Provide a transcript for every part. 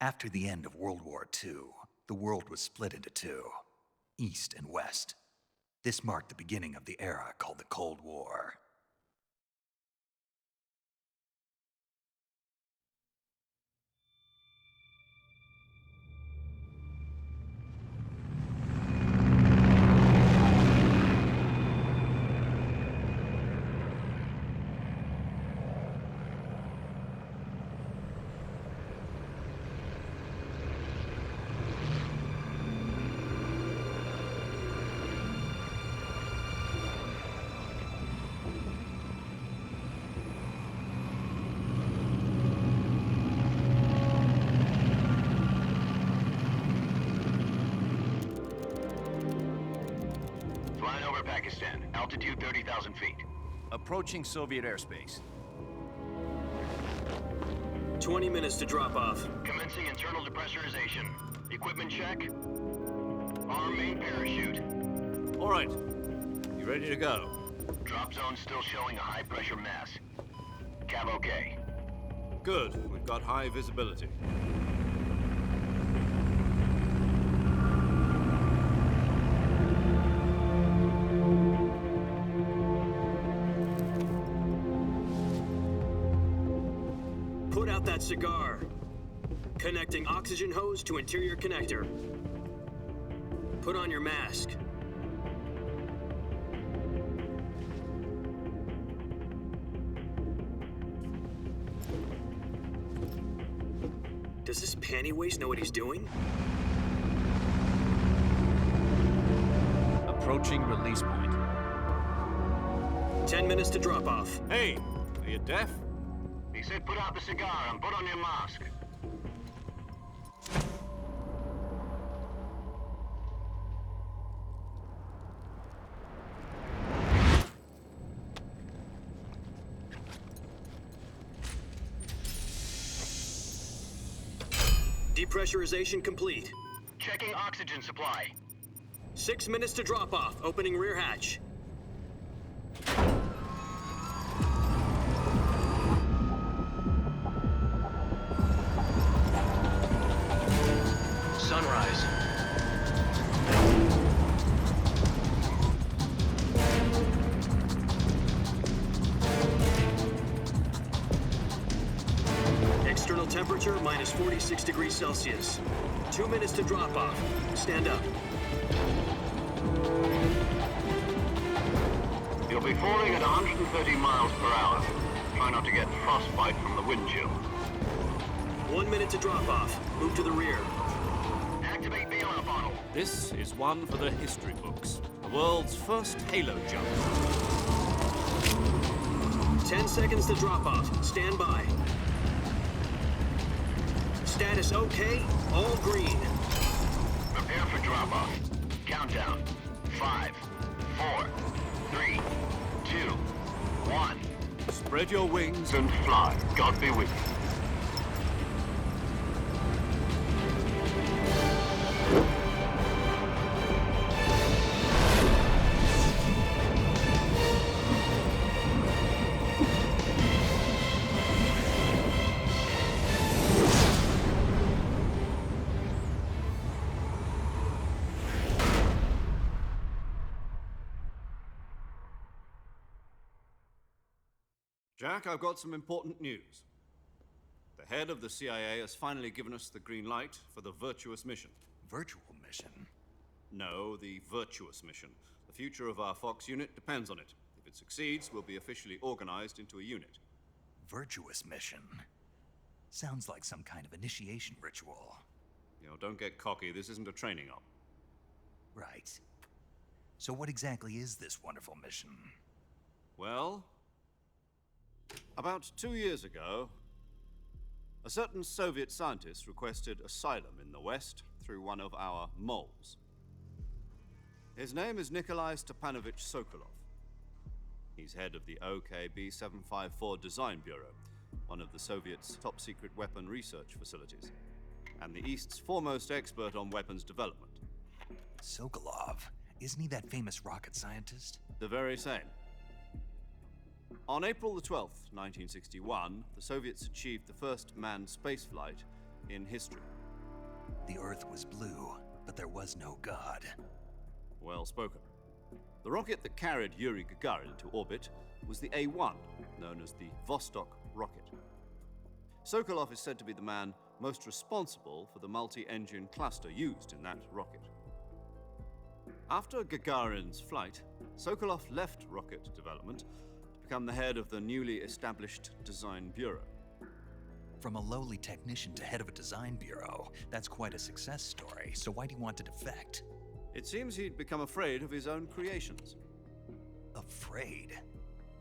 After the end of World War II, the world was split into two, East and West. This marked the beginning of the era called the Cold War. Flying over Pakistan, altitude 30,000 feet. Approaching Soviet airspace. 20 minutes to drop off. Commencing internal depressurization. Equipment check. Arm main parachute. All right. You ready to go? Drop zone still showing a high pressure mass. Cav okay. Good. We've got high visibility. Put out that cigar. Connecting oxygen hose to interior connector. Put on your mask. Does this panty waste know what he's doing? Approaching release point. 10 minutes to drop off. Hey, are you deaf? He said put out the cigar and put on your mask. Depressurization complete. Checking oxygen supply. 6 minutes to drop off. Opening rear hatch. Sunrise. External temperature minus 46 degrees Celsius. 2 minutes to drop off. Stand up. You'll be falling at 130 miles per hour. Try not to get frostbite from the wind chill. 1 minute to drop off. Move to the rear. Activate bailout bottle. This is one for the history books. The world's first halo jump. 10 seconds to drop off. Stand by. Status okay. All green. Prepare for drop-off. Countdown. 5, 4, 3, 2, 1. Spread your wings And fly. God be with you. Jack, I've got some important news. The head of the CIA has finally given us the green light for the Virtuous mission. Virtual mission? No, the Virtuous mission. The future of our Fox unit depends on it. If it succeeds, we'll be officially organized into a unit. Virtuous mission? Sounds like some kind of initiation ritual. You know, don't get cocky. This isn't a training op. Right. So what exactly is this wonderful mission? Well, about 2 years ago, a certain Soviet scientist requested asylum in the West through one of our moles. His name is Nikolai Stepanovich Sokolov. He's head of the OKB-754 Design Bureau, one of the Soviets' top-secret weapon research facilities, and the East's foremost expert on weapons development. Sokolov? Isn't he that famous rocket scientist? The very same. On April the 12th, 1961, the Soviets achieved the first manned spaceflight in history. The Earth was blue, but there was no God. Well spoken. The rocket that carried Yuri Gagarin into orbit was the A-1, known as the Vostok rocket. Sokolov is said to be the man most responsible for the multi-engine cluster used in that rocket. After Gagarin's flight, Sokolov left rocket development to become the head of the newly established Design Bureau. From a lowly technician to head of a design bureau, that's quite a success story, so why do you want to defect? It seems he'd become afraid of his own creations. Afraid?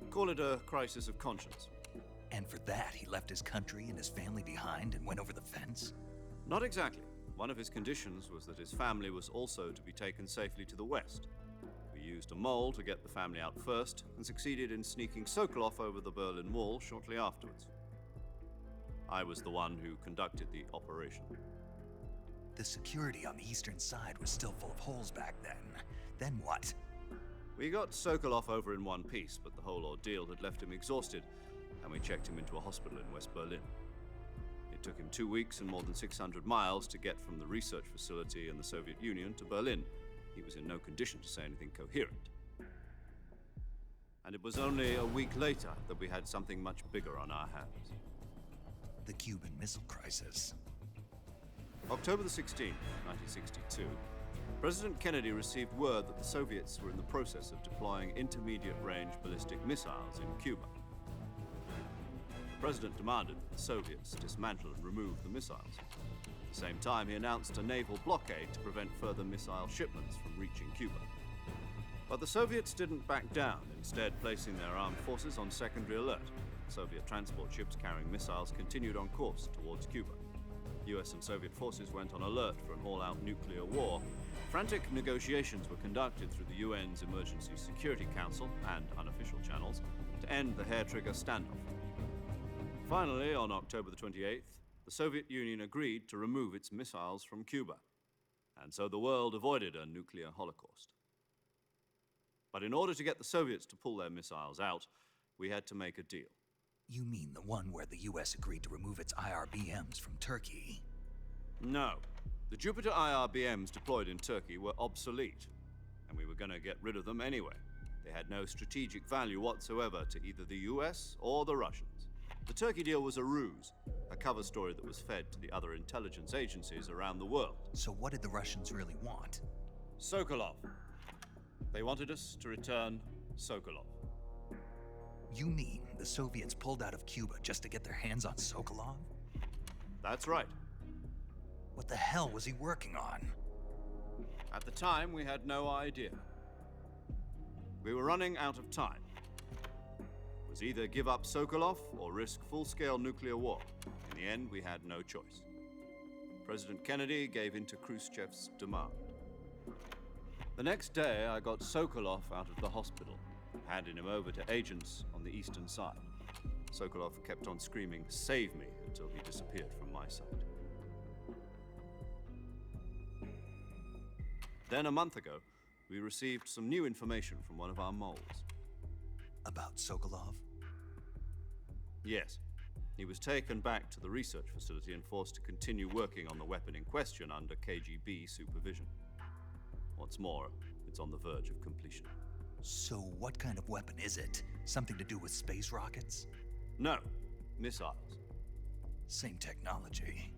Call it a crisis of conscience. And for that, he left his country and his family behind and went over the fence? Not exactly. One of his conditions was that his family was also to be taken safely to the west. We used a mole to get the family out first and succeeded in sneaking Sokolov over the Berlin Wall shortly afterwards. I was the one who conducted the operation. The security on the eastern side was still full of holes back then. Then what? We got Sokolov over in one piece, but the whole ordeal had left him exhausted, and we checked him into a hospital in West Berlin. It took him 2 weeks and more than 600 miles to get from the research facility in the Soviet Union to Berlin. He was in no condition to say anything coherent. And it was only a week later that we had something much bigger on our hands. The Cuban Missile Crisis. October the 16th, 1962, President Kennedy received word that the Soviets were in the process of deploying intermediate-range ballistic missiles in Cuba. The President demanded that the Soviets dismantle and remove the missiles. At the same time, he announced a naval blockade to prevent further missile shipments from reaching Cuba. But the Soviets didn't back down, instead placing their armed forces on secondary alert. Soviet transport ships carrying missiles continued on course towards Cuba. US and Soviet forces went on alert for an all-out nuclear war. Frantic negotiations were conducted through the UN's Emergency Security Council and unofficial channels to end the hair-trigger standoff. Finally, on October the 28th, the Soviet Union agreed to remove its missiles from Cuba, and so the world avoided a nuclear holocaust. But in order to get the Soviets to pull their missiles out, we had to make a deal. You mean the one where the US agreed to remove its IRBMs from Turkey? No. The Jupiter IRBMs deployed in Turkey were obsolete, and we were going to get rid of them anyway. They had no strategic value whatsoever to either the US or the Russians. The Turkey deal was a ruse, a cover story that was fed to the other intelligence agencies around the world. So what did the Russians really want? Sokolov. They wanted us to return Sokolov. You mean the Soviets pulled out of Cuba just to get their hands on Sokolov? That's right. What the hell was he working on? At the time, we had no idea. We were running out of time. It was either give up Sokolov or risk full-scale nuclear war. In the end, we had no choice. President Kennedy gave in to Khrushchev's demand. The next day, I got Sokolov out of the hospital, handing him over to agents on the eastern side. Sokolov kept on screaming, "Save me," until he disappeared from my sight. Then a month ago, we received some new information from one of our moles. About Sokolov? Yes. He was taken back to the research facility and forced to continue working on the weapon in question under KGB supervision. What's more, it's on the verge of completion. So what kind of weapon is it? Something to do with space rockets? No, missiles. Same technology.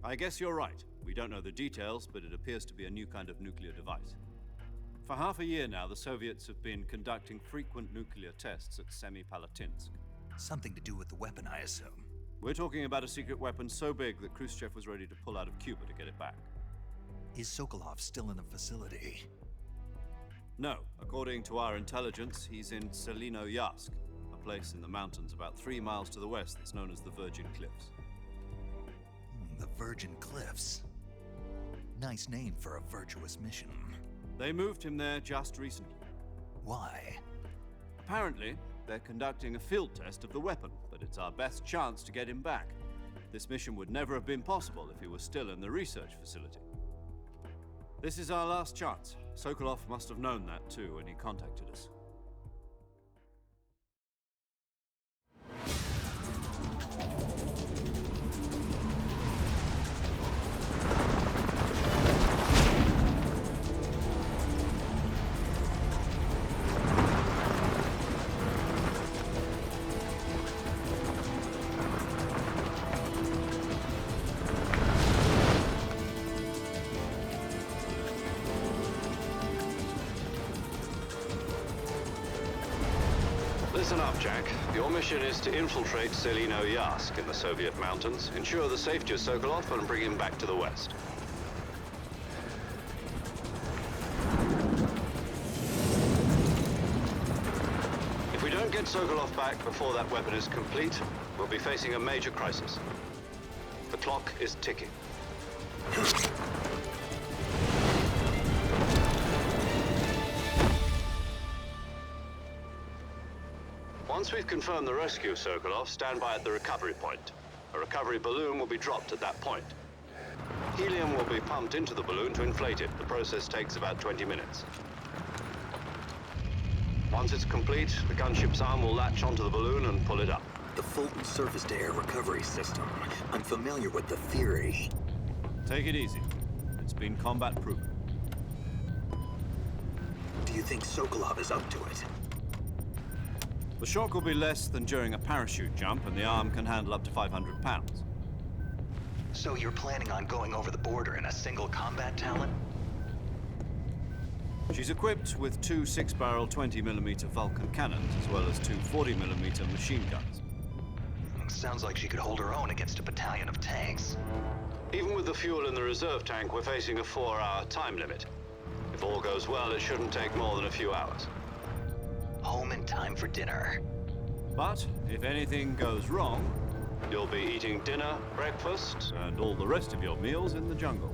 I guess you're right. We don't know the details, but it appears to be a new kind of nuclear device. For half a year now, the Soviets have been conducting frequent nuclear tests at Semipalatinsk. Something to do with the weapon, I assume. We're talking about a secret weapon so big that Khrushchev was ready to pull out of Cuba to get it back. Is Sokolov still in the facility? No, according to our intelligence, he's in Selinoyarsk, a place in the mountains about 3 miles to the west that's known as the Virgin Cliffs. The Virgin Cliffs. Nice name for a virtuous mission. They moved him there just recently. Why? Apparently, they're conducting a field test of the weapon, but it's our best chance to get him back. This mission would never have been possible if he was still in the research facility. This is our last chance. Sokolov must have known that too when he contacted us. Listen up, Jack. Your mission is to infiltrate Selino Yask in the Soviet mountains, ensure the safety of Sokolov, and bring him back to the West. If we don't get Sokolov back before that weapon is complete, we'll be facing a major crisis. The clock is ticking. Once we've confirmed the rescue of Sokolov, stand by at the recovery point. A recovery balloon will be dropped at that point. Helium will be pumped into the balloon to inflate it. The process takes about 20 minutes. Once it's complete, the gunship's arm will latch onto the balloon and pull it up. The Fulton surface-to-air recovery system. I'm familiar with the theory. Take it easy. It's been combat-proven. Do you think Sokolov is up to it? The shock will be less than during a parachute jump, and the arm can handle up to 500 pounds. So you're planning on going over the border in a single combat Talon? She's equipped with two 6-barrel 20mm Vulcan cannons, as well as two 40mm machine guns. Sounds like she could hold her own against a battalion of tanks. Even with the fuel in the reserve tank, we're facing a 4-hour time limit. If all goes well, it shouldn't take more than a few hours. Home in time for dinner. But if anything goes wrong, you'll be eating dinner, breakfast, and all the rest of your meals in the jungle.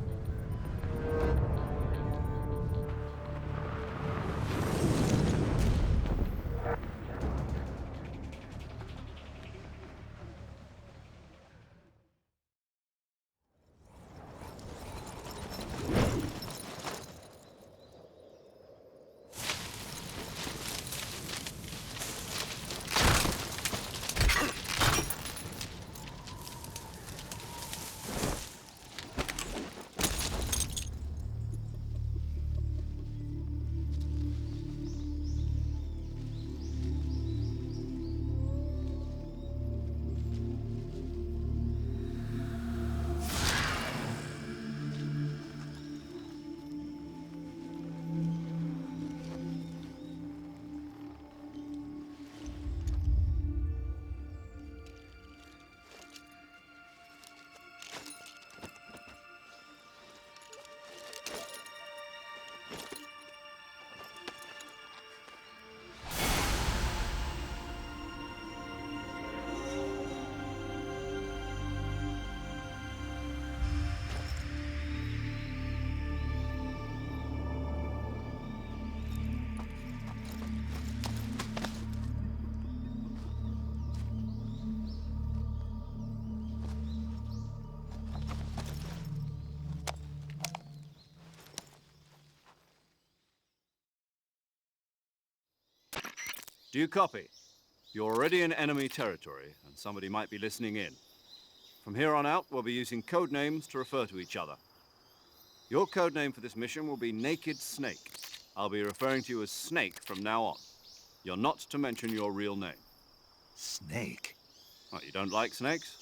Do you copy? You're already in enemy territory, and somebody might be listening in. From here on out, we'll be using code names to refer to each other. Your code name for this mission will be Naked Snake. I'll be referring to you as Snake from now on. You're not to mention your real name. Snake? What, you don't like snakes?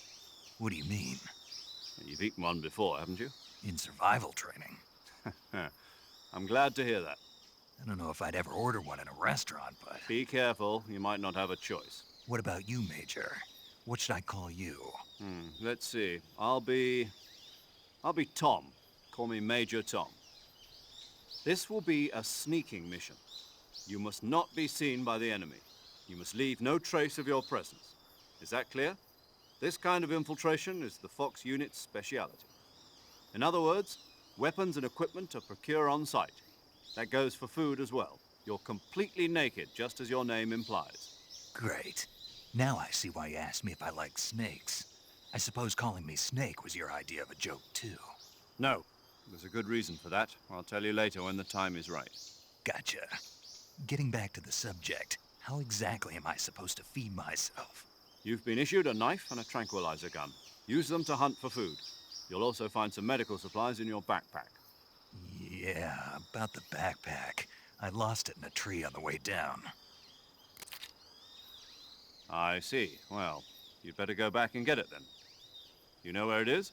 What do you mean? You've eaten one before, haven't you? In survival training. I'm glad to hear that. I don't know if I'd ever order one in a restaurant, but... Be careful, you might not have a choice. What about you, Major? What should I call you? Let's see. I'll be Tom. Call me Major Tom. This will be a sneaking mission. You must not be seen by the enemy. You must leave no trace of your presence. Is that clear? This kind of infiltration is the Fox unit's speciality. In other words, weapons and equipment are procured on site. That goes for food as well. You're completely naked, just as your name implies. Great. Now I see why you asked me if I like snakes. I suppose calling me Snake was your idea of a joke, too. No. There's a good reason for that. I'll tell you later when the time is right. Gotcha. Getting back to the subject, how exactly am I supposed to feed myself? You've been issued a knife and a tranquilizer gun. Use them to hunt for food. You'll also find some medical supplies in your backpack. Yeah, about the backpack. I lost it in a tree on the way down. I see. Well, you'd better go back and get it then. You know where it is?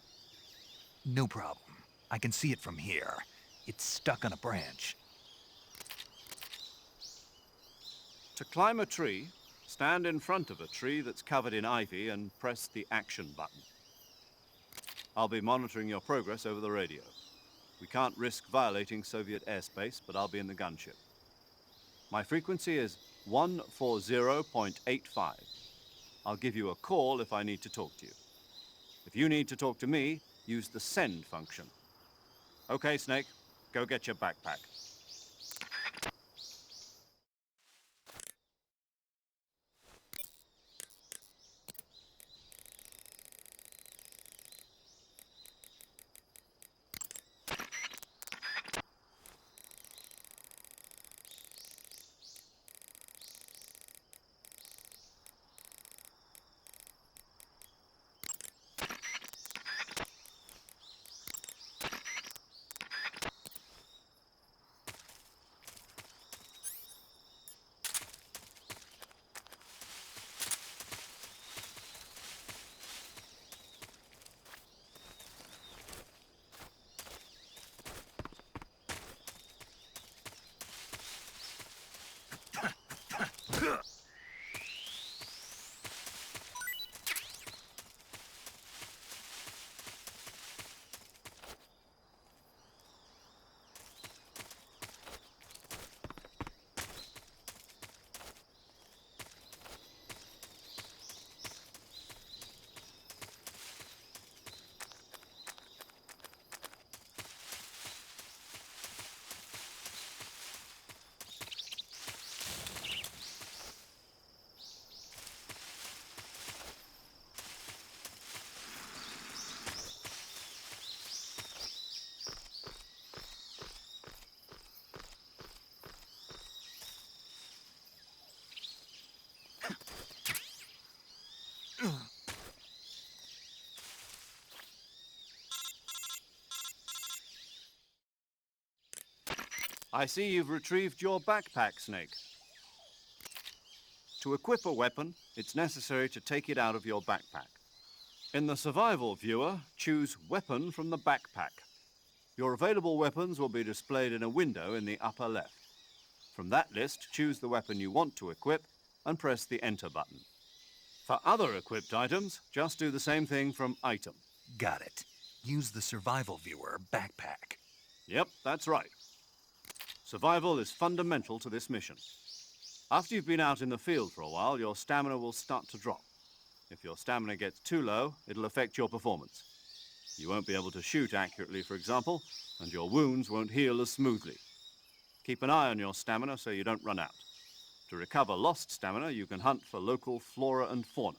No problem. I can see it from here. It's stuck on a branch. To climb a tree, Stand in front of a tree that's covered in ivy and press the action button. I'll be monitoring your progress over the radio. We can't risk violating Soviet airspace, but I'll be in the gunship. My frequency is 140.85. I'll give you a call if I need to talk to you. If you need to talk to me, use the send function. Okay, Snake, go get your backpack. I see you've retrieved your backpack, Snake. To equip a weapon, it's necessary to take it out of your backpack. In the survival viewer, choose Weapon from the backpack. Your available weapons will be displayed in a window in the upper left. From that list, choose the weapon you want to equip and press the Enter button. For other equipped items, just do the same thing from Item. Got it. Use the survival viewer backpack. Yep, that's right. Survival is fundamental to this mission. After you've been out in the field for a while, your stamina will start to drop. If your stamina gets too low, it'll affect your performance. You won't be able to shoot accurately, for example, and your wounds won't heal as smoothly. Keep an eye on your stamina so you don't run out. To recover lost stamina, you can hunt for local flora and fauna.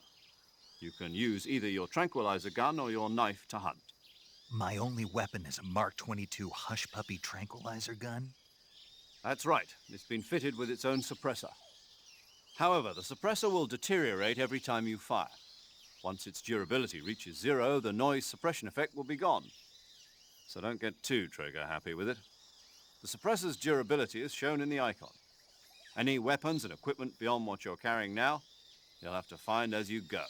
You can use either your tranquilizer gun or your knife to hunt. My only weapon is a Mark 22 Hush Puppy tranquilizer gun? That's right. It's been fitted with its own suppressor. However, the suppressor will deteriorate every time you fire. Once its durability reaches 0, the noise suppression effect will be gone. So don't get too trigger-happy with it. The suppressor's durability is shown in the icon. Any weapons and equipment beyond what you're carrying now, you'll have to find as you go.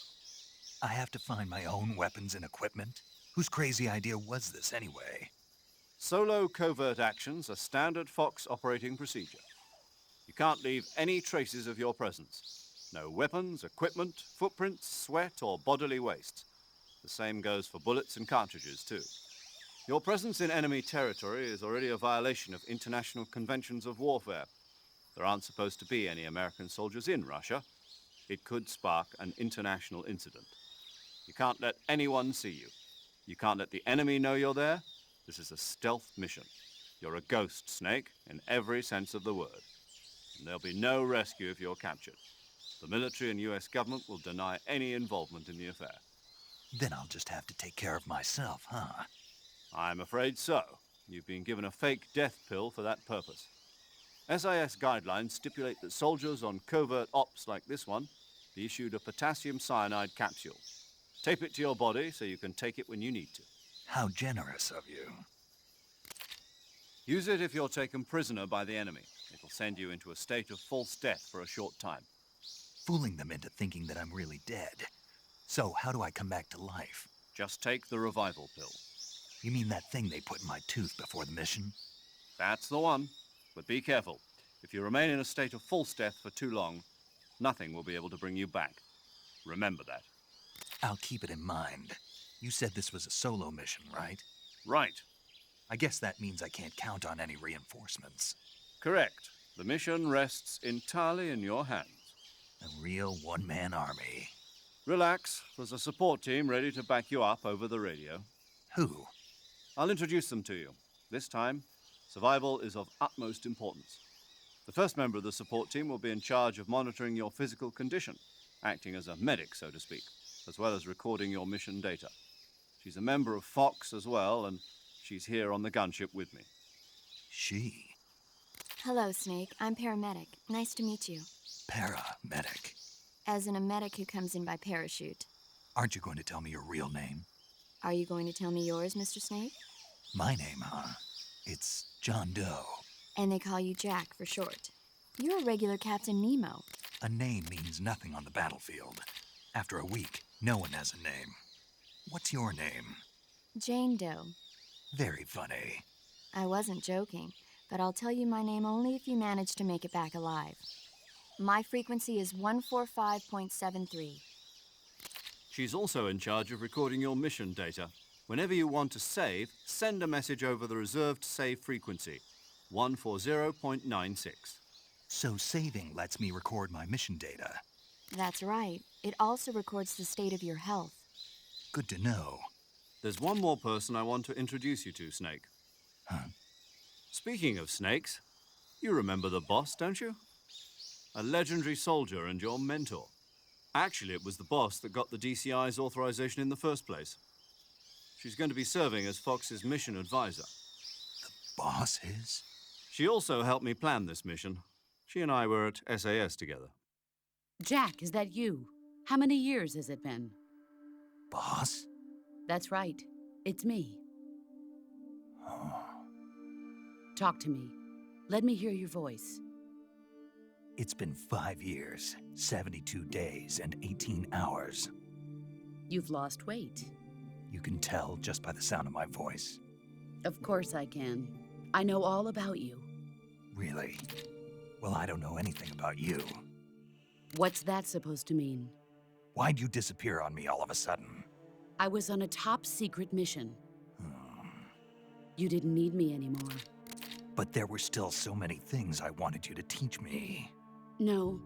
I have to find my own weapons and equipment? Whose crazy idea was this anyway? Solo covert actions are standard Fox operating procedure. You can't leave any traces of your presence. No weapons, equipment, footprints, sweat, or bodily waste. The same goes for bullets and cartridges, too. Your presence in enemy territory is already a violation of international conventions of warfare. There aren't supposed to be any American soldiers in Russia. It could spark an international incident. You can't let anyone see you. You can't let the enemy know you're there. This is a stealth mission. You're a ghost, Snake, in every sense of the word. And there'll be no rescue if you're captured. The military and US government will deny any involvement in the affair. Then I'll just have to take care of myself, huh? I'm afraid so. You've been given a fake death pill for that purpose. SIS guidelines stipulate that soldiers on covert ops like this one be issued a potassium cyanide capsule. Tape it to your body so you can take it when you need to. How generous of you. Use it if you're taken prisoner by the enemy. It'll send you into a state of false death for a short time. Fooling them into thinking that I'm really dead. So how do I come back to life? Just take the revival pill. You mean that thing they put in my tooth before the mission? That's the one. But be careful. If you remain in a state of false death for too long, nothing will be able to bring you back. Remember that. I'll keep it in mind. You said this was a solo mission, right? Right. I guess that means I can't count on any reinforcements. Correct. The mission rests entirely in your hands. A real one-man army. Relax. There's a support team ready to back you up over the radio. Who? I'll introduce them to you. This time, survival is of utmost importance. The first member of the support team will be in charge of monitoring your physical condition, acting as a medic, so to speak, as well as recording your mission data. She's a member of Fox as well, and she's here on the gunship with me. She. Hello, Snake. I'm paramedic. Nice to meet you. Paramedic. As in a medic who comes in by parachute. Aren't you going to tell me your real name? Are you going to tell me yours, Mr. Snake? My name, huh? It's John Doe. And they call you Jack for short. You're a regular Captain Nemo. A name means nothing on the battlefield. After a week, no one has a name. What's your name? Jane Doe. Very funny. I wasn't joking, but I'll tell you my name only if you manage to make it back alive. My frequency is 145.73. She's also in charge of recording your mission data. Whenever you want to save, send a message over the reserved save frequency, 140.96. So saving lets me record my mission data. That's right. It also records the state of your health. Good to know. There's one more person I want to introduce you to, Snake. Huh? Speaking of snakes, you remember the boss, don't you? A legendary soldier and your mentor. Actually, it was the boss that got the DCI's authorization in the first place. She's going to be serving as Fox's mission advisor. Boss is? She also helped me plan this mission. She and I were at SAS together. Jack, is that you? How many years has it been? Boss? That's right. It's me. Oh. Talk to me. Let me hear your voice. It's been 5 years, 72 days, and 18 hours. You've lost weight. You can tell just by the sound of my voice. Of course I can. I know all about you. Really? Well, I don't know anything about you. What's that supposed to mean? Why'd you disappear on me all of a sudden? I was on a top-secret mission. You didn't need me anymore. But there were still so many things I wanted you to teach me. No,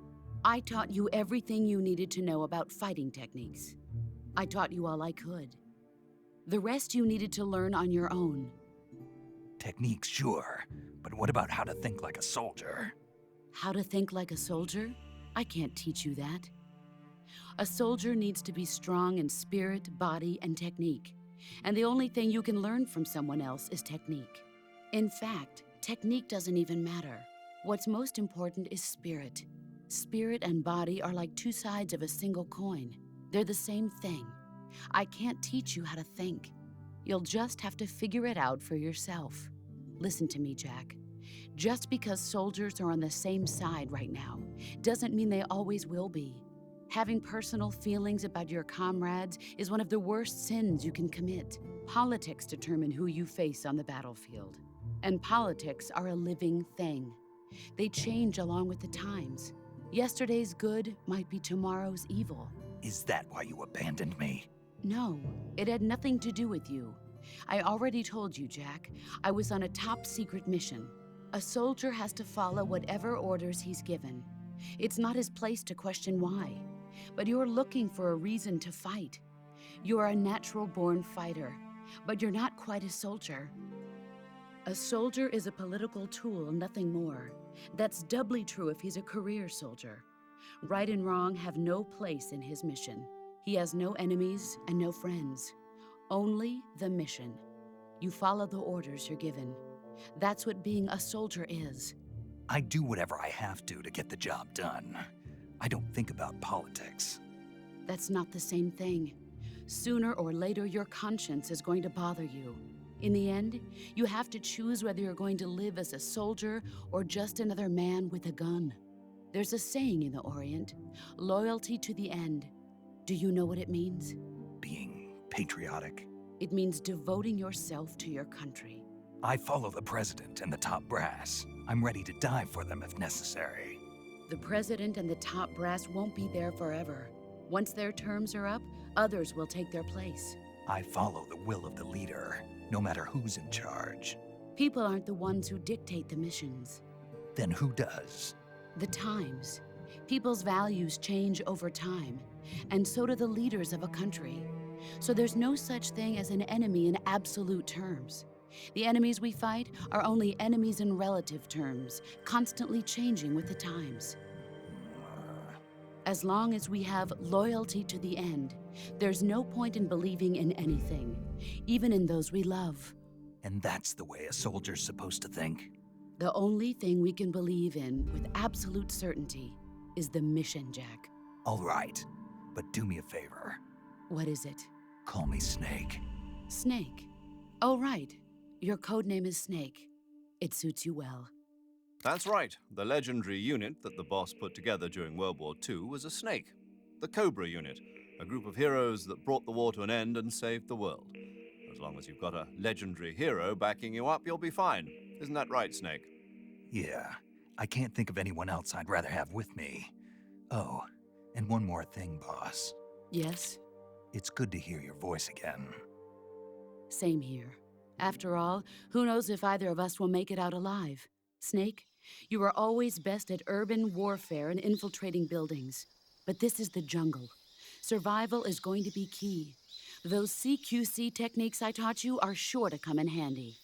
I taught you everything you needed to know about fighting techniques. I taught you all I could. The rest you needed to learn on your own. Techniques, sure. But what about how to think like a soldier? How to think like a soldier? I can't teach you that. A soldier needs to be strong in spirit, body, and technique. And the only thing you can learn from someone else is technique. In fact, technique doesn't even matter. What's most important is spirit. Spirit and body are like two sides of a single coin. They're the same thing. I can't teach you how to think. You'll just have to figure it out for yourself. Listen to me, Jack. Just because soldiers are on the same side right now doesn't mean they always will be. Having personal feelings about your comrades is one of the worst sins you can commit. Politics determine who you face on the battlefield. And politics are a living thing. They change along with the times. Yesterday's good might be tomorrow's evil. Is that why you abandoned me? No, it had nothing to do with you. I already told you, Jack. I was on a top-secret mission. A soldier has to follow whatever orders he's given. It's not his place to question why. But you're looking for a reason to fight. You're a natural-born fighter, but you're not quite a soldier. A soldier is a political tool, nothing more. That's doubly true if he's a career soldier. Right and wrong have no place in his mission. He has no enemies and no friends. Only the mission. You follow the orders you're given. That's what being a soldier is. I do whatever I have to get the job done. I don't think about politics. That's not the same thing. Sooner or later, your conscience is going to bother you. In the end, you have to choose whether you're going to live as a soldier or just another man with a gun. There's a saying in the Orient, loyalty to the end. Do you know what it means? Being patriotic. It means devoting yourself to your country. I follow the president and the top brass. I'm ready to die for them if necessary. The president and the top brass won't be there forever. Once their terms are up, others will take their place. I follow the will of the leader, no matter who's in charge. People aren't the ones who dictate the missions. Then who does? The times. People's values change over time, and so do the leaders of a country. So there's no such thing as an enemy in absolute terms. The enemies we fight are only enemies in relative terms, constantly changing with the times. As long as we have loyalty to the end, there's no point in believing in anything, even in those we love. And that's the way a soldier's supposed to think? The only thing we can believe in with absolute certainty is the mission, Jack. All right, but do me a favor. What is it? Call me Snake. Snake. Oh, right. Your codename is Snake. It suits you well. That's right. The legendary unit that the boss put together during World War II was a snake. The Cobra unit, a group of heroes that brought the war to an end and saved the world. As long as you've got a legendary hero backing you up, you'll be fine. Isn't that right, Snake? Yeah, I can't think of anyone else I'd rather have with me. Oh, and one more thing, boss. Yes? It's good to hear your voice again. Same here. After all, who knows if either of us will make it out alive? Snake, you are always best at urban warfare and infiltrating buildings. But this is the jungle. Survival is going to be key. Those CQC techniques I taught you are sure to come in handy.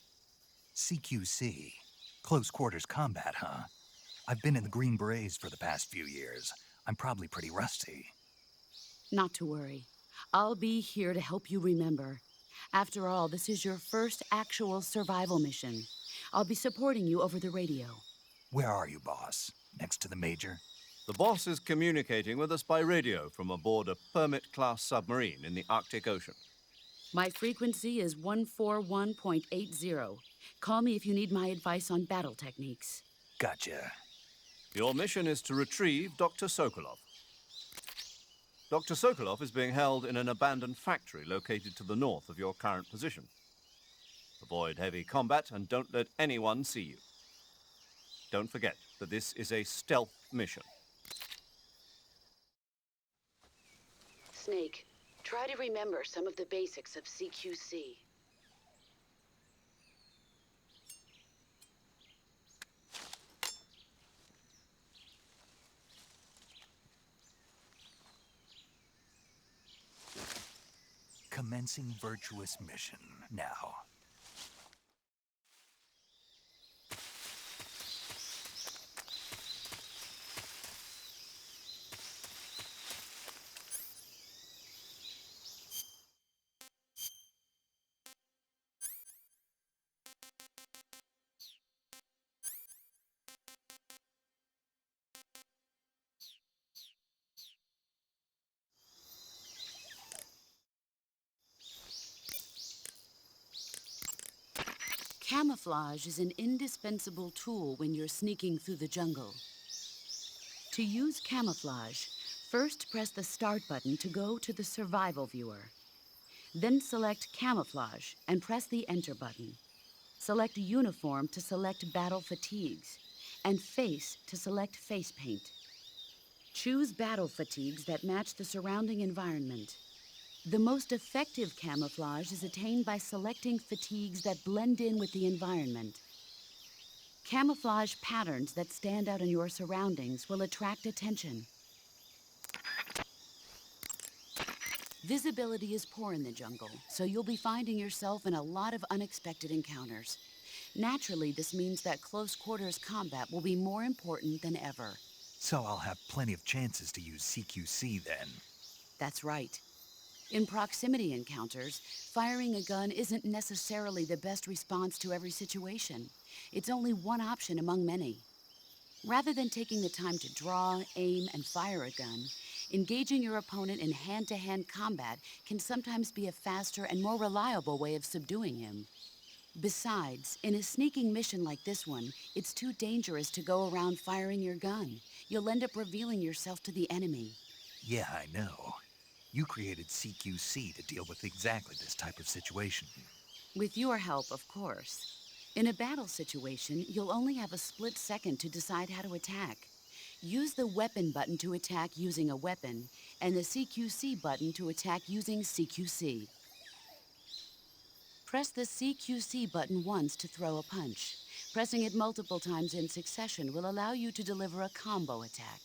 CQC? Close quarters combat, huh? I've been in the Green Berets for the past few years. I'm probably pretty rusty. Not to worry. I'll be here to help you remember. After all, this is your first actual survival mission. I'll be supporting you over the radio. Where are you, boss? Next to the Major? The boss is communicating with us by radio from aboard a Permit-class submarine in the Arctic Ocean. My frequency is 141.80. Call me if you need my advice on battle techniques. Gotcha. Your mission is to retrieve Dr. Sokolov. Dr. Sokolov is being held in an abandoned factory located to the north of your current position. Avoid heavy combat and don't let anyone see you. Don't forget that this is a stealth mission. Snake, try to remember some of the basics of CQC. Commencing virtuous mission now. Camouflage is an indispensable tool when you're sneaking through the jungle. To use camouflage, first press the Start button to go to the Survival viewer. Then select Camouflage and press the Enter button. Select Uniform to select Battle Fatigues, and Face to select Face Paint. Choose battle fatigues that match the surrounding environment. The most effective camouflage is attained by selecting fatigues that blend in with the environment. Camouflage patterns that stand out in your surroundings will attract attention. Visibility is poor in the jungle, so you'll be finding yourself in a lot of unexpected encounters. Naturally, this means that close quarters combat will be more important than ever. So I'll have plenty of chances to use CQC then. That's right. In proximity encounters, firing a gun isn't necessarily the best response to every situation. It's only one option among many. Rather than taking the time to draw, aim, and fire a gun, engaging your opponent in hand-to-hand combat can sometimes be a faster and more reliable way of subduing him. Besides, in a sneaking mission like this one, it's too dangerous to go around firing your gun. You'll end up revealing yourself to the enemy. Yeah, I know. You created CQC to deal with exactly this type of situation. With your help, of course. In a battle situation, you'll only have a split second to decide how to attack. Use the weapon button to attack using a weapon, and the CQC button to attack using CQC. Press the CQC button once to throw a punch. Pressing it multiple times in succession will allow you to deliver a combo attack.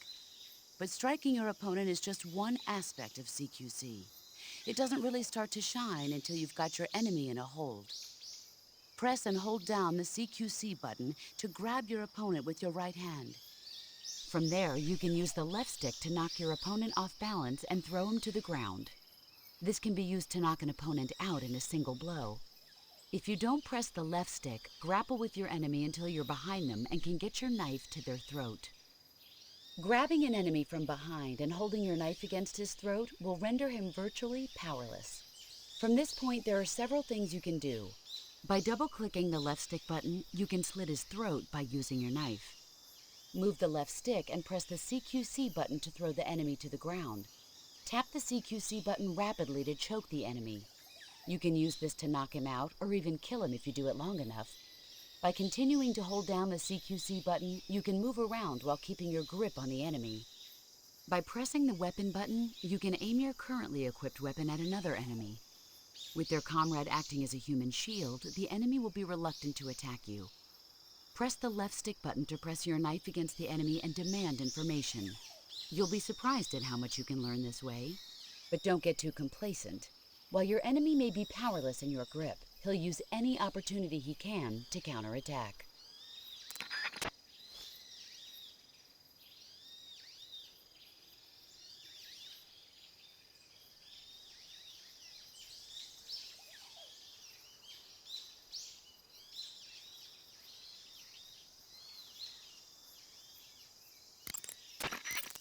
But striking your opponent is just one aspect of CQC. It doesn't really start to shine until you've got your enemy in a hold. Press and hold down the CQC button to grab your opponent with your right hand. From there, you can use the left stick to knock your opponent off balance and throw him to the ground. This can be used to knock an opponent out in a single blow. If you don't press the left stick, grapple with your enemy until you're behind them and can get your knife to their throat. Grabbing an enemy from behind and holding your knife against his throat will render him virtually powerless. From this point, there are several things you can do. By double-clicking the left stick button, you can slit his throat by using your knife. Move the left stick and press the CQC button to throw the enemy to the ground. Tap the CQC button rapidly to choke the enemy. You can use this to knock him out or even kill him if you do it long enough. By continuing to hold down the CQC button, you can move around while keeping your grip on the enemy. By pressing the weapon button, you can aim your currently equipped weapon at another enemy. With their comrade acting as a human shield, the enemy will be reluctant to attack you. Press the left stick button to press your knife against the enemy and demand information. You'll be surprised at how much you can learn this way. But don't get too complacent. While your enemy may be powerless in your grip, he'll use any opportunity he can to counterattack.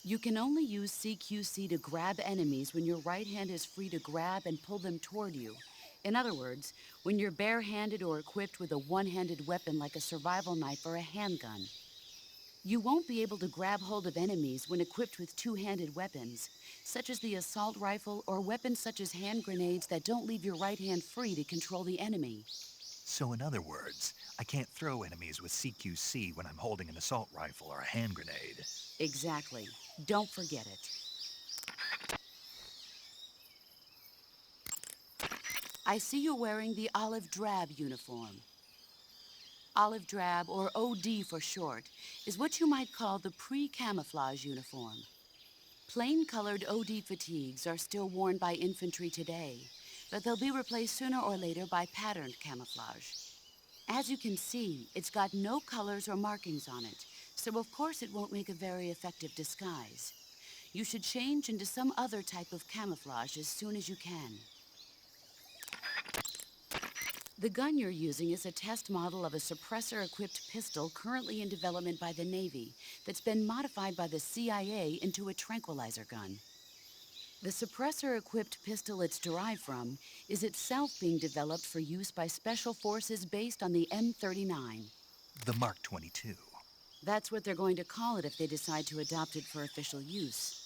You can only use CQC to grab enemies when your right hand is free to grab and pull them toward you. In other words, when you're barehanded or equipped with a one-handed weapon like a survival knife or a handgun. You won't be able to grab hold of enemies when equipped with two-handed weapons, such as the assault rifle or weapons such as hand grenades that don't leave your right hand free to control the enemy. So in other words, I can't throw enemies with CQC when I'm holding an assault rifle or a hand grenade. Exactly. Don't forget it. I see you're wearing the olive drab uniform. Olive drab, or OD for short, is what you might call the pre-camouflage uniform. Plain-colored OD fatigues are still worn by infantry today, but they'll be replaced sooner or later by patterned camouflage. As you can see, it's got no colors or markings on it, so of course it won't make a very effective disguise. You should change into some other type of camouflage as soon as you can. The gun you're using is a test model of a suppressor-equipped pistol currently in development by the Navy that's been modified by the CIA into a tranquilizer gun. The suppressor-equipped pistol it's derived from is itself being developed for use by special forces based on the M39. The Mark 22. That's what they're going to call it if they decide to adopt it for official use.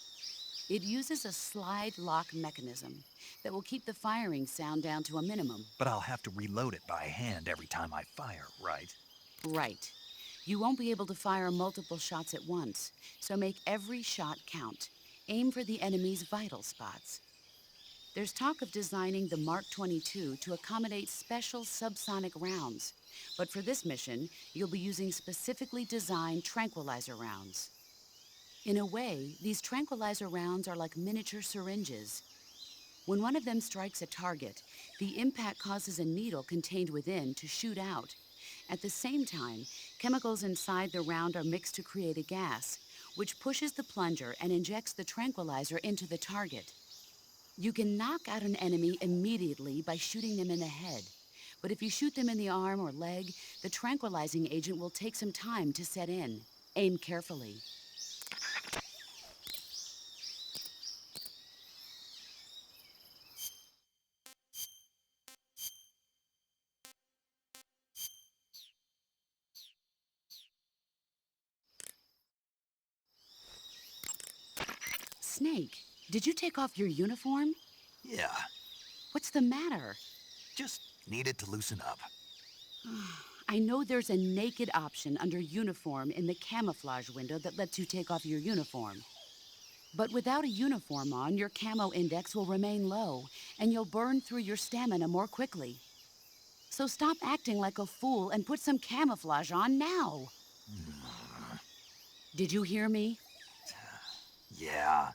It uses a slide lock mechanism that will keep the firing sound down to a minimum. But I'll have to reload it by hand every time I fire, right? Right. You won't be able to fire multiple shots at once, so make every shot count. Aim for the enemy's vital spots. There's talk of designing the Mark 22 to accommodate special subsonic rounds, but for this mission, you'll be using specifically designed tranquilizer rounds. In a way, these tranquilizer rounds are like miniature syringes. When one of them strikes a target, the impact causes a needle contained within to shoot out. At the same time, chemicals inside the round are mixed to create a gas, which pushes the plunger and injects the tranquilizer into the target. You can knock out an enemy immediately by shooting them in the head, but if you shoot them in the arm or leg, the tranquilizing agent will take some time to set in. Aim carefully. Snake, did you take off your uniform? Yeah, What's the matter? just needed to loosen up. I know there's a naked option under uniform in the camouflage window that lets you take off your uniform. But without a uniform on, your camo index will remain low, and you'll burn through your stamina more quickly. So stop acting like a fool and put some camouflage on now. Did you hear me? Yeah.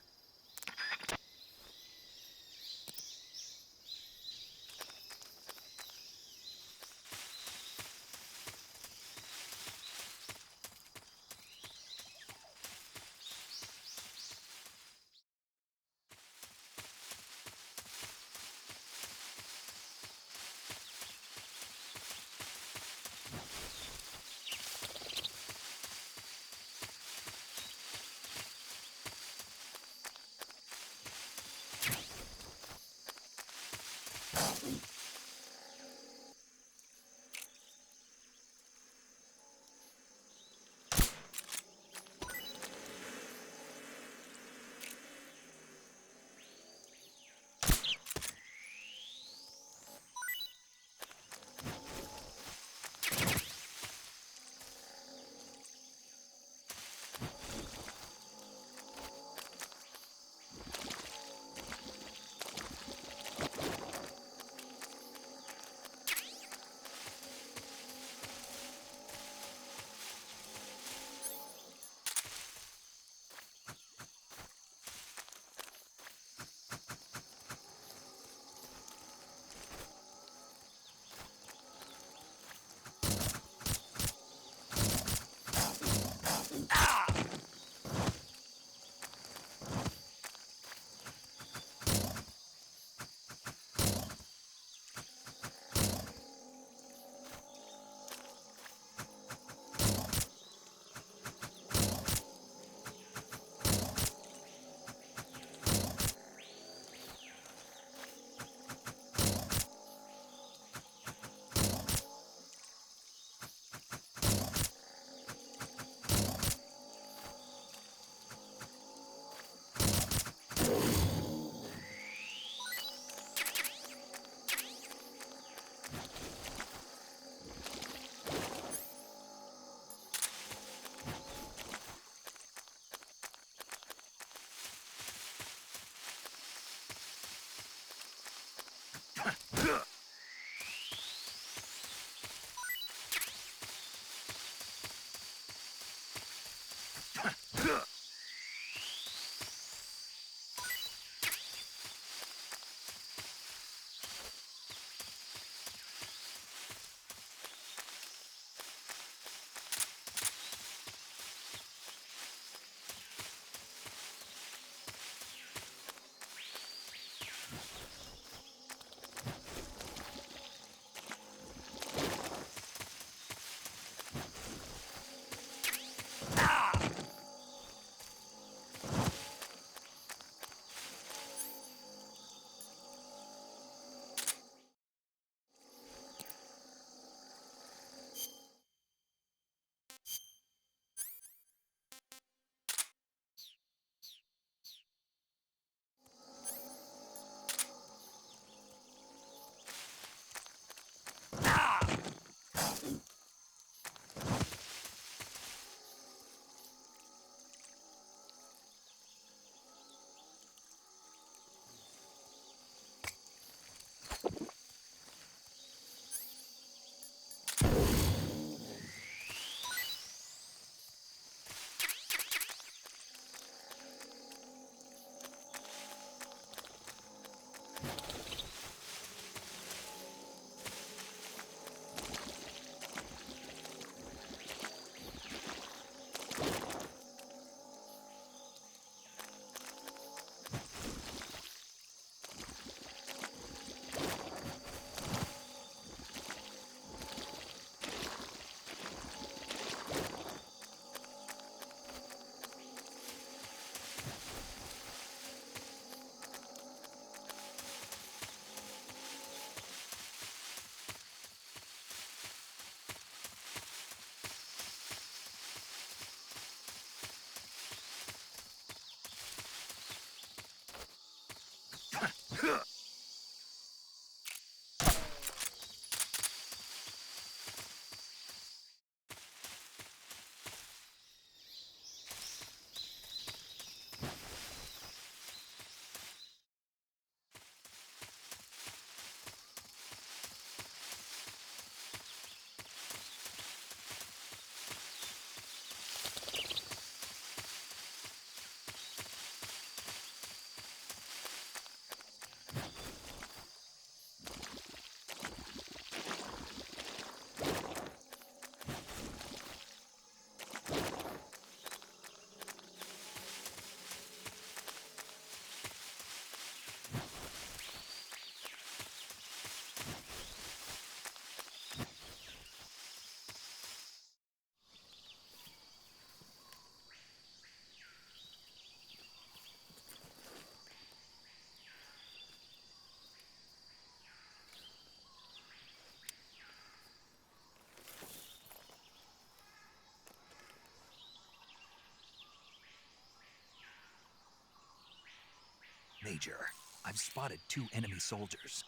Major, I've spotted 2 enemy soldiers.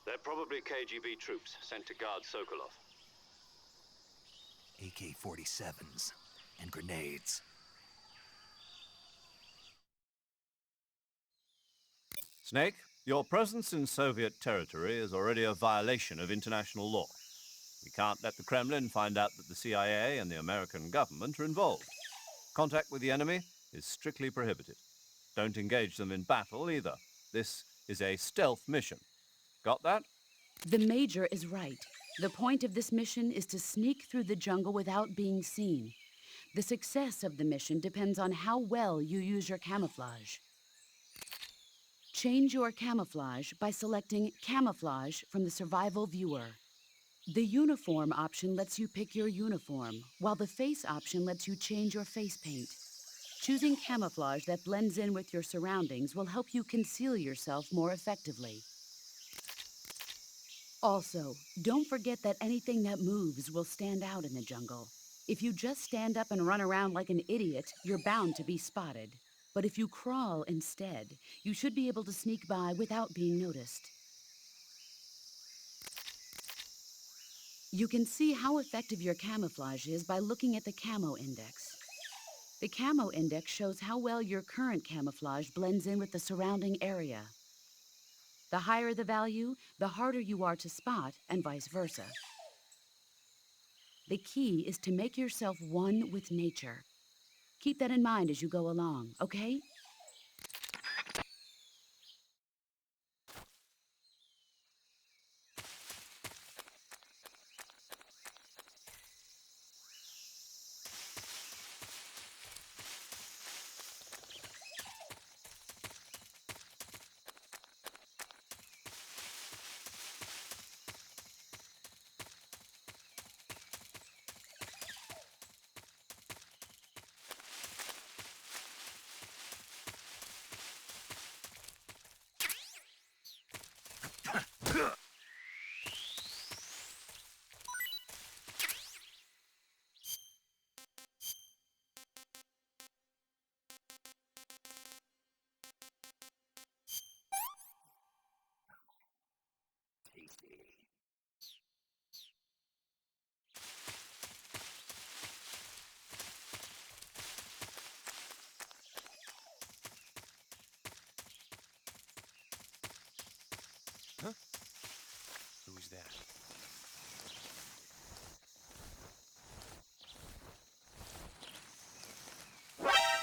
They're probably KGB troops sent to guard Sokolov. AK-47s and grenades. Snake, your presence in Soviet territory is already a violation of international law. We can't let the Kremlin find out that the CIA and the American government are involved. Contact with the enemy is strictly prohibited. Don't engage them in battle either. This is a stealth mission. Got that? The Major is right. The point of this mission is to sneak through the jungle without being seen. The success of the mission depends on how well you use your camouflage. Change your camouflage by selecting Camouflage from the Survival Viewer. The Uniform option lets you pick your uniform, while the Face option lets you change your face paint. Choosing camouflage that blends in with your surroundings will help you conceal yourself more effectively. Also, don't forget that anything that moves will stand out in the jungle. If you just stand up and run around like an idiot, you're bound to be spotted. But if you crawl instead, you should be able to sneak by without being noticed. You can see how effective your camouflage is by looking at the Camo Index. The Camo Index shows how well your current camouflage blends in with the surrounding area. The higher the value, the harder you are to spot, and vice versa. The key is to make yourself one with nature. Keep that in mind as you go along, okay? Who's that?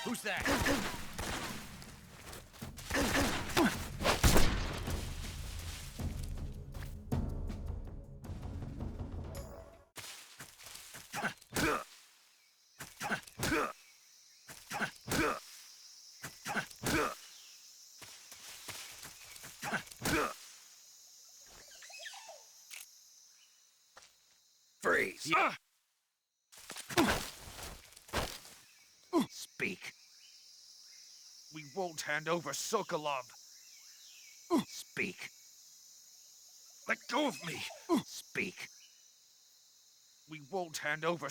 Who's that? Freeze! Speak. We won't hand over Sokolov. Speak. Let go of me. Speak. We won't hand over.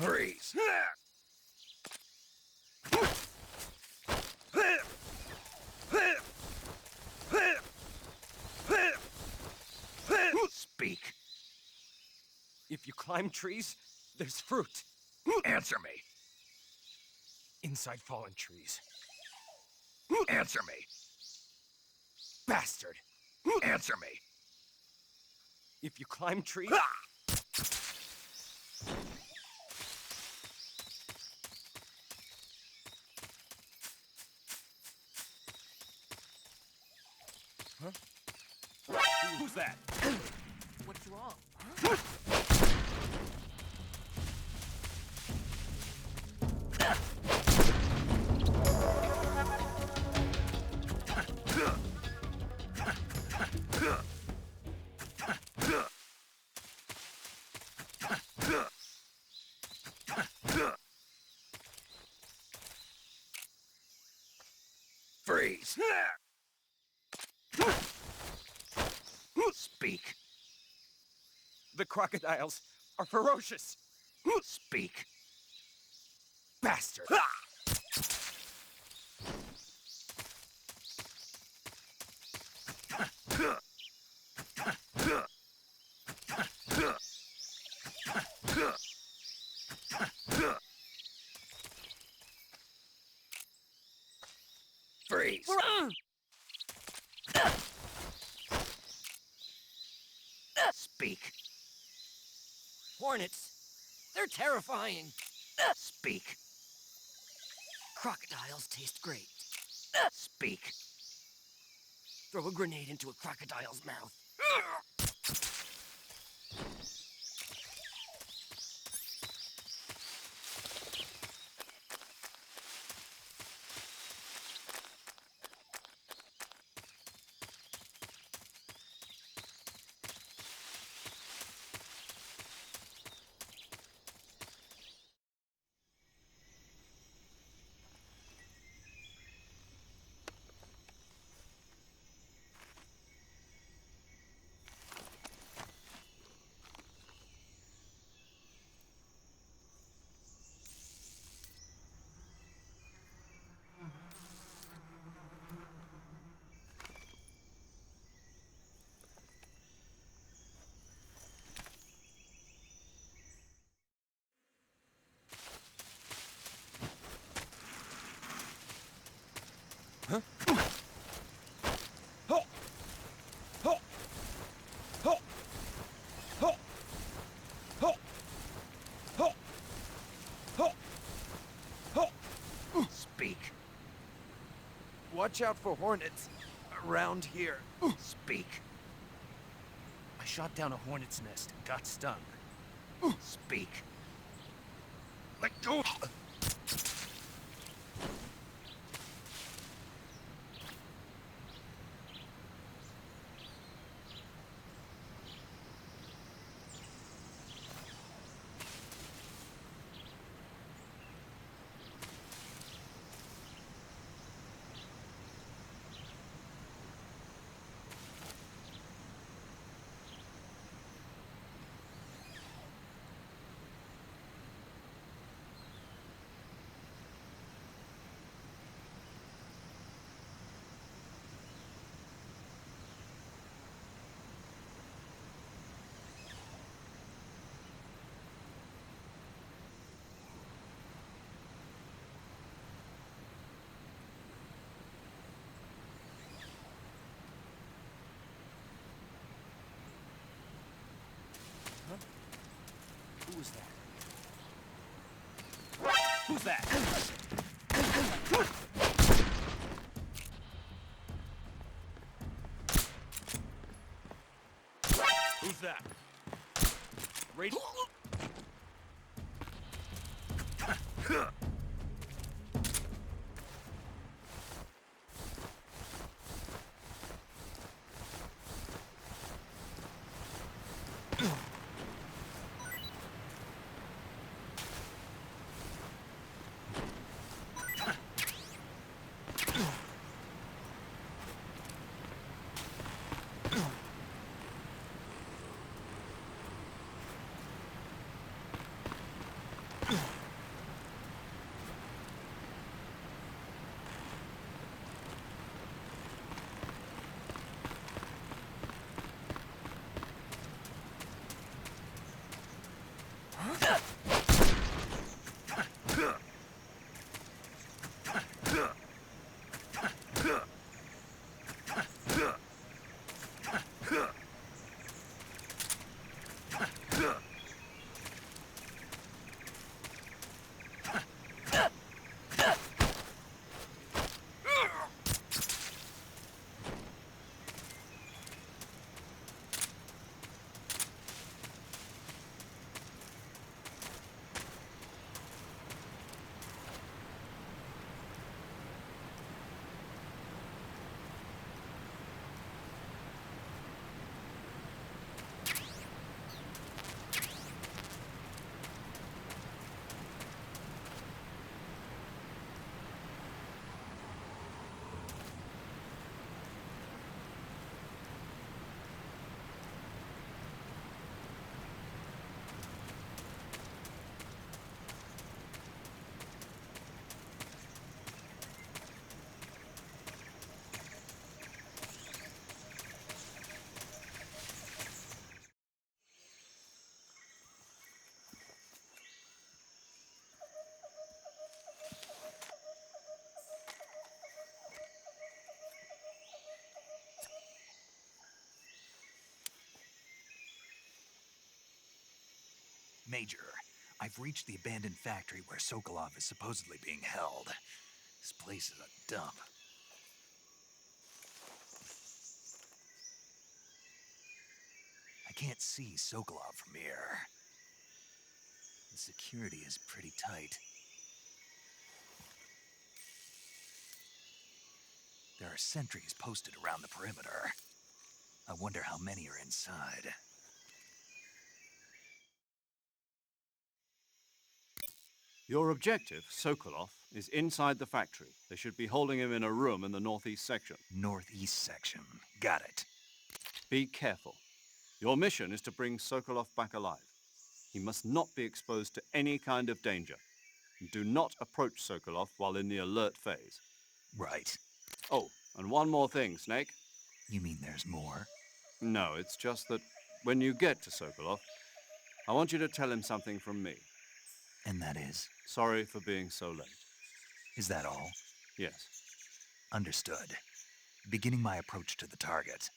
Freeze! Speak. If you climb trees, there's fruit. Answer me. Inside fallen trees. Answer me. Bastard! Answer me. If you climb trees. Who's that? What's wrong? The crocodiles are ferocious. Speak. Bastard. Freeze. Speak. Hornets. They're terrifying. Speak. Crocodiles taste great. Speak. Throw a grenade into a crocodile's mouth. Speak. Watch out for hornets around here. Speak. I shot down a hornet's nest and got stung. Speak. Let go! Who was that? Who's that? Who's that? Raid. Major, I've reached the abandoned factory where Sokolov is supposedly being held. This place is a dump. I can't see Sokolov from here. The security is pretty tight. There are sentries posted around the perimeter. I wonder how many are inside. Your objective, Sokolov, is inside the factory. They should be holding him in a room in the northeast section. Northeast section. Got it. Be careful. Your mission is to bring Sokolov back alive. He must not be exposed to any kind of danger. Do not approach Sokolov while in the alert phase. Right. Oh, and one more thing, Snake. You mean there's more? No, it's just that when you get to Sokolov, I want you to tell him something from me. And that is? Sorry for being so late. Is that all? Yes. Understood. Beginning my approach to the target.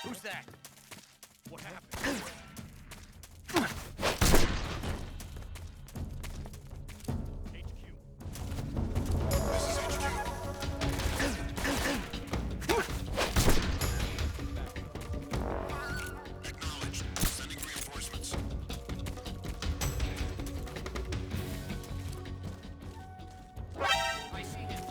Who's that? What happened? HQ. Acknowledged. Sending reinforcements. I see him.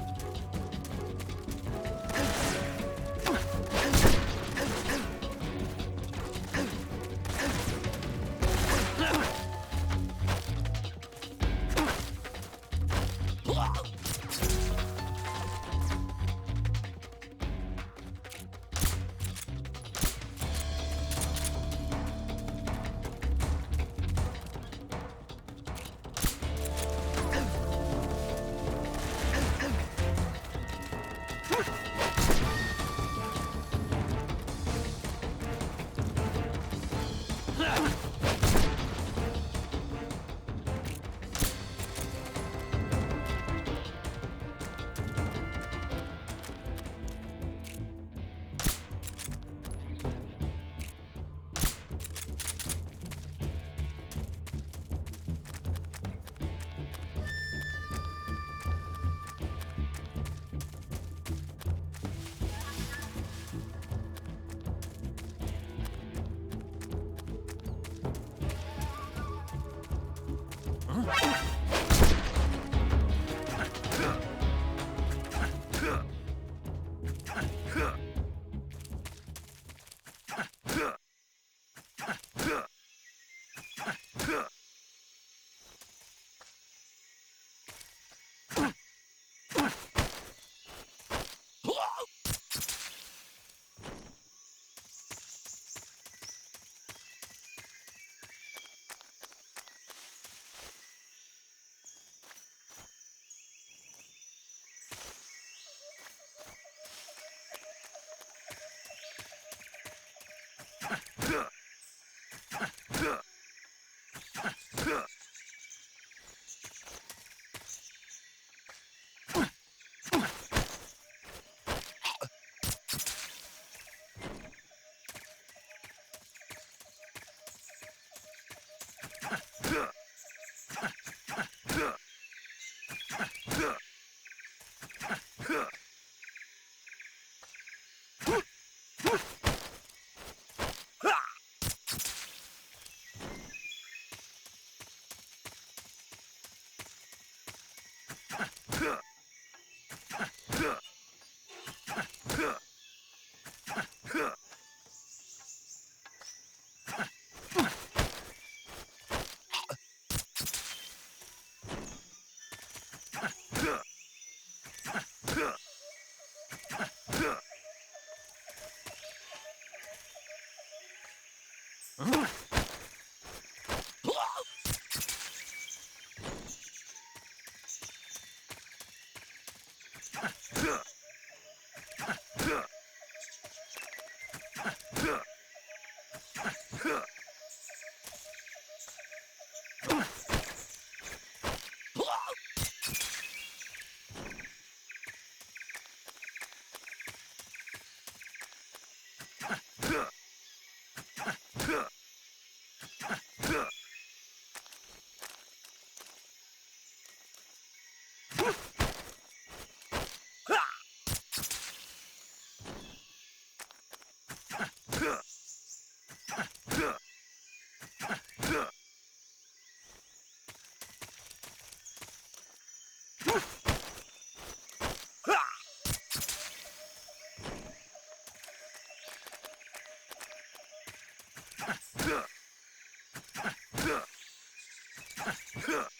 Huh.